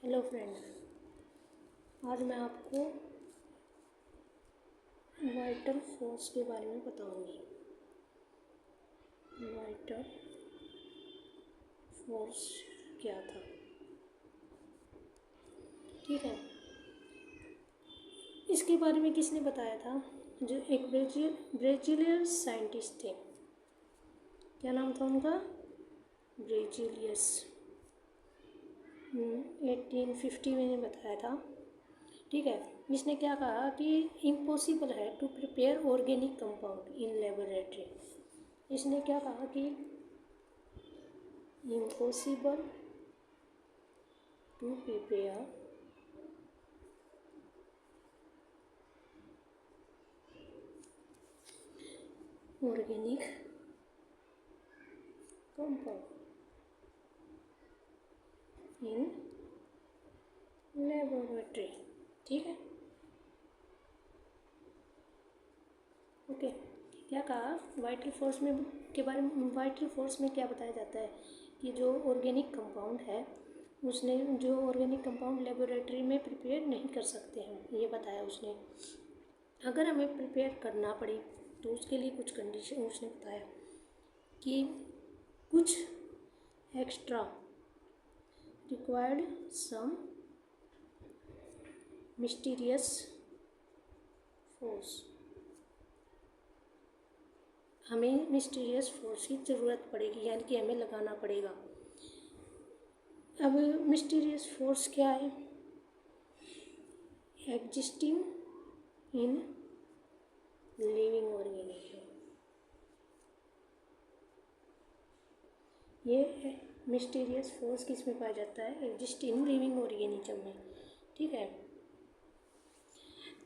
Hello friend, आज मैं आपको वाइटल फोर्स के बारे में बताऊंगी। वाइटल फोर्स क्या था? ठीक है, इसके बारे में किसने बताया था? जो एक ब्रेजिलियन साइंटिस्ट थे। क्या नाम था उनका? ब्रेजिलियस। 1850 में बताया था। ठीक है, इसने क्या कहा कि इम्पॉसिबल है to prepare organic compound in laboratory. इसने क्या कहा कि impossible to prepare organic compound in laboratory. ठीक है, ओके। क्या कहा वाइटल फोर्स में के बारे में? वाइटल फोर्स में क्या बताया जाता है कि जो ऑर्गेनिक कंपाउंड है उसने जो ऑर्गेनिक कंपाउंड लेबोरेटरी में प्रिपेयर नहीं कर सकते हम, ये बताया उसने। अगर हमें प्रिपेयर करना पड़े तो उसके लिए कुछ कंडीशन उसने बताया कि कुछ extra required some mysterious force. हमें मिस्टीरियस फोर्स की ज़रूरत पड़ेगी, यानी कि हमें लगाना पड़ेगा। अब मिस्टीरियस फोर्स क्या है? Existing in living organism. ये मिस्टीरियस फोर्स किस में पाया जाता है? एग्जिस्ट इन लिविंग ऑर्गेनिज्म में। ठीक है,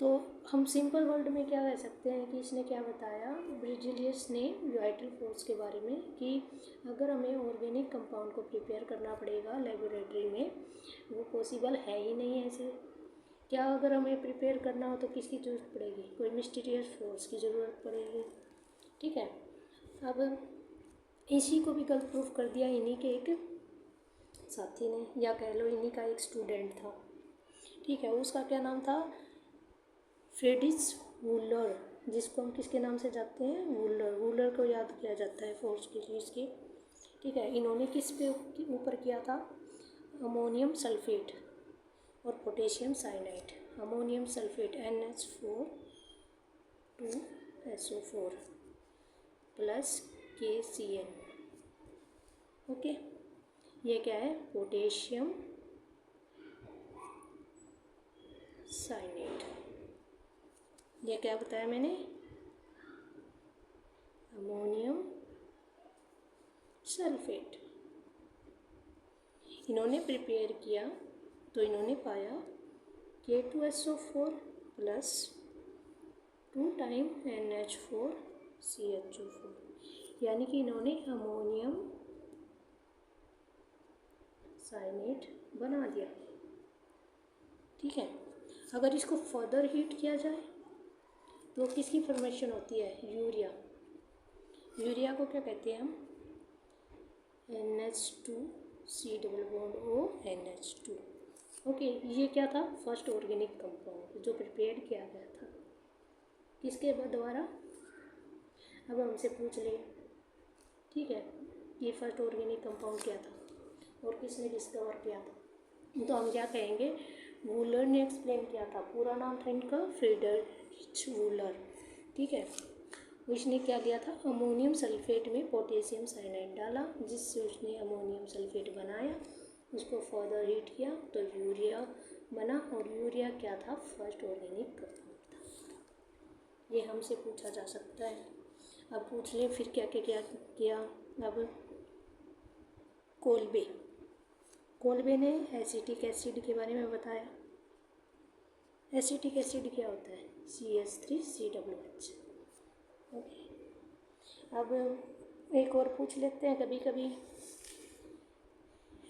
तो हम सिंपल वर्ड में क्या कह सकते हैं कि इसने क्या बताया, ब्रिजिलियस ने वाइटल फोर्स के बारे में, कि अगर हमें ऑर्गेनिक कंपाउंड को प्रिपेयर करना पड़ेगा लेबोरेटरी में, वो पॉसिबल है ही नहीं ऐसे। क्या अगर हमें प्रिपेयर करना हो तो किसकी ज़रूरत पड़ेगी? कोई मिस्टीरियस फोर्स की ज़रूरत पड़ेगी। ठीक है, अब इसी को भी गलत प्रूफ कर दिया इन्हीं के एक साथी ने, या कह लो इन्हीं का एक स्टूडेंट था। ठीक है, उसका क्या नाम था? फ्रेडरिच वूलर, जिसको हम किसके नाम से जानते हैं? वूलर। वूलर को याद किया जाता है फोर्स की चीज़ की। ठीक है, इन्होंने किस पे ऊपर किया था? अमोनियम सल्फेट और potassium cyanide. Ammonium sulphate NH4 2SO4 plus KCl। Okay, ये क्या है? Potassium cyanide. ये क्या बताया मैंने? Ammonium sulphate. इन्होंने प्रिपेयर किया तो इन्होंने पाया K2SO4 प्लस 2 टाइम NH4CHO4, यानी कि इन्होंने अमोनियम साइनेट बना दिया। ठीक है, अगर इसको फर्दर हीट किया जाए तो किसकी फॉर्मेशन होती है? यूरिया। यूरिया को क्या कहते हैं हम? NH2C+O NH2। ओके, ये क्या था? फर्स्ट ऑर्गेनिक कंपाउंड जो प्रिपेयर किया गया था किसके द्वारा? अब हमसे पूछ ले, ठीक है, ये फर्स्ट ऑर्गेनिक कंपाउंड क्या था और किसने डिस्कवर किया था? तो हम क्या कहेंगे? वूलर ने एक्सप्लेन किया था। पूरा नाम था इनका फ्रेडरिच वूलर। ठीक है, उसने क्या किया था? अमोनियम सल्फेट में पोटेशियम साइनाइड डाला, जिससे उसने अमोनियम सल्फेट बनाया। उसको फर्दर हीट किया तो यूरिया बना, और यूरिया क्या था? फर्स्ट ऑर्गेनिक कंपाउंड था। ये हमसे पूछा जा सकता है। अब पूछ लें फिर क्या क्या किया। अब कोल्बे ने एसिटिक एसिड के बारे में बताया। एसिटिक एसिड क्या होता है? CH3COOH। ओके, अब एक और पूछ लेते हैं कभी कभी।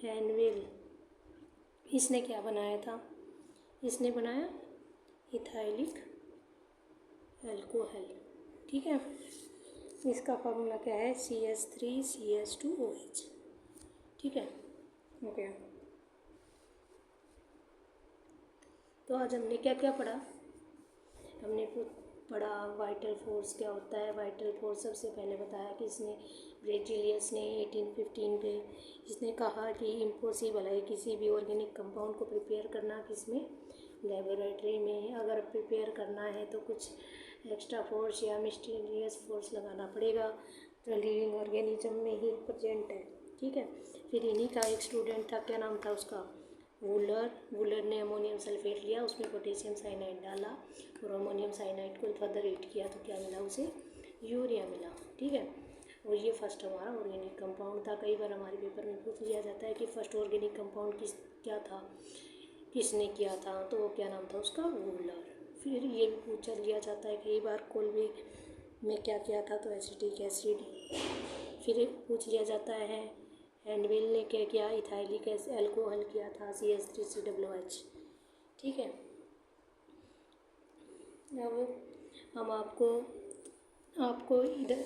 हैनवेल, इसने क्या बनाया था? इसने बनाया इथाइलिक अल्कोहल। ठीक है, इसका फॉर्मूला क्या है? CH3CH2OH। ठीक है, ओके। तो आज हमने क्या क्या पढ़ा? हमने पढ़ा वाइटल फोर्स क्या होता है। वाइटल फोर्स सबसे पहले बताया कि इसने ब्रेजिलियस ने 1815 पे इसने कहा कि इम्पॉसिबल है किसी भी ऑर्गेनिक कंपाउंड को प्रिपेयर करना किसमें, लेबोरेटरी में। अगर प्रिपेयर करना है तो कुछ एक्स्ट्रा फोर्स या मिस्टीरियस फोर्स लगाना पड़ेगा, जो लिविंग ऑर्गेनिज्म में ही प्रेजेंट है। ठीक है। फिर इन्हीं का एक स्टूडेंट था, क्या नाम था उसका, वूलर। वूलर ने अमोनियम सल्फेट लिया, उसमें पोटेशियम साइनाइड डाला और अमोनियम साइनाइड को फर्दर हीट किया तो क्या मिला उसे, यूरिया मिला। ठीक है। और ये फर्स्ट हमारा ऑर्गेनिक कंपाउंड था। कई बार हमारे पेपर में पूछ लिया जाता है कि फर्स्ट ऑर्गेनिक कंपाउंड क्या था, किसने किया था, तो क्या नाम था उसका, वूलर। फिर ये भी पूछा लिया जाता है कई बार कोलवे में क्या किया था, तो एसिटिक एसिड। फिर पूछ लिया जाता है हैंडवेल ने क्या किया, इथाइलिक एल्कोहल किया था, CH3COOH। ठीक है। अब हम आपको इधर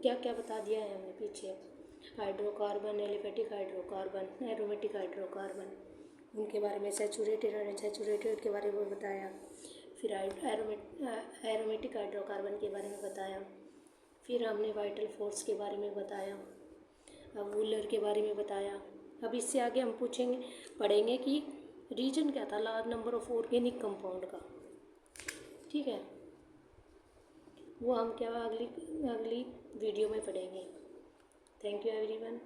क्या क्या बता दिया है हमने पीछे, hydrocarbon, aliphatic hydrocarbon, aromatic hydrocarbon, उनके बारे में, सैचुरेटेड और अनसैचुरेटेड के बारे में बताया। फिर एरोमेटिक हाइड्रोकार्बन के बारे में बताया। फिर हमने वाइटल फोर्स के बारे में बताया। अब वूलर के बारे में बताया। अब इससे आगे हम पढ़ेंगे कि रीजन क्या था large number of organic compound का। ठीक है। वो हम क्या अगली वीडियो में पढ़ेंगे। Thank you everyone.